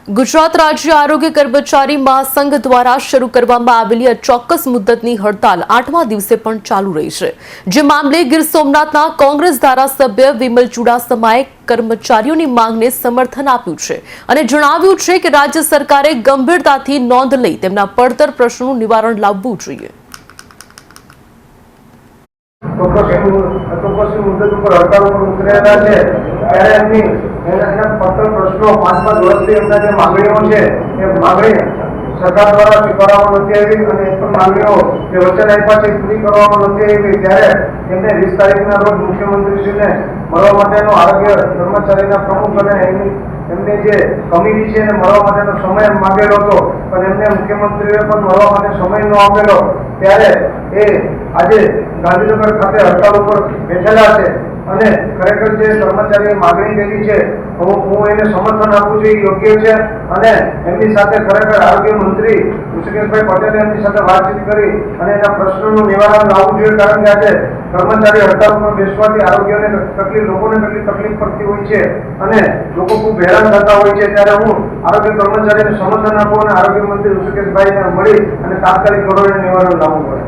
ગુજરાત રાજ્ય આરોગ્ય કર્મચારી મહાસંઘ દ્વારા શરૂ કરવામાં આવેલી અચોક્કસ મુદ્દતની હડતાલ 8મા દિવસે પણ ચાલુ રહી છે, જે મામલે ગીર સોમનાથના કોંગ્રેસ ધારાસભ્ય વિમલ ચુડાસમાએ કર્મચારીઓની માંગને સમર્થન આપ્યું છે અને જણાવ્યું છે કે રાજ્ય સરકારે ગંભીરતાથી નોંધ લઈ તેમના પડતર પ્રશ્નોનું નિવારણ લાવવું જોઈએ। मुद्दत पर हड़ताल पर उतरेला है ત્યારે એમની એના પત્ર પ્રશ્નો 5 વર્ષથી એમના જે માંગણીઓ છે એ માંગણી સરકાર દ્વારા સ્વીકારવામાં નથી આવી અને એ પણ માંગણીઓ જે વચન આપ્યા છે પૂરી કરવામાં નથી આવી ત્યારે એમને 20 તારીખના રોજ મુખ્યમંત્રીશ્રીને મળવા માટેનો આરોગ્ય કર્મચારીના પ્રમુખ અને એમની જે કમિટી છે એને મળવા માટેનો સમય માંગેલો હતો, પણ એમને મુખ્યમંત્રીએ પણ મળવા માટે સમય ન આપેલો ત્યારે એ આજે ગાંધીનગર ખાતે હડતાલ ઉપર બેઠેલા છે અને ખરેખર જે કર્મચારીએ માગણી કરી છે હું એને સમર્થન આપું છું, યોગ્ય છે અને એમની સાથે ખરેખર આરોગ્ય મંત્રી ઋષિકેશભાઈ પટેલે એમની સાથે વાતચીત કરી અને એના પ્રશ્નોનું નિવારણ લાવવું જોઈએ, કારણ કે આજે કર્મચારી હડતાલ ઉપર બેસવાથી આરોગ્યને લોકોને કેટલી તકલીફ પડતી હોય છે અને લોકો ખૂબ હેરાન થતા હોય છે, ત્યારે હું આરોગ્ય કર્મચારીને સમર્થન આપું અને આરોગ્ય મંત્રી ઋષિકેશભાઈને મળી અને તાત્કાલિક ધોરણે નિવારણ લાવવું પડે।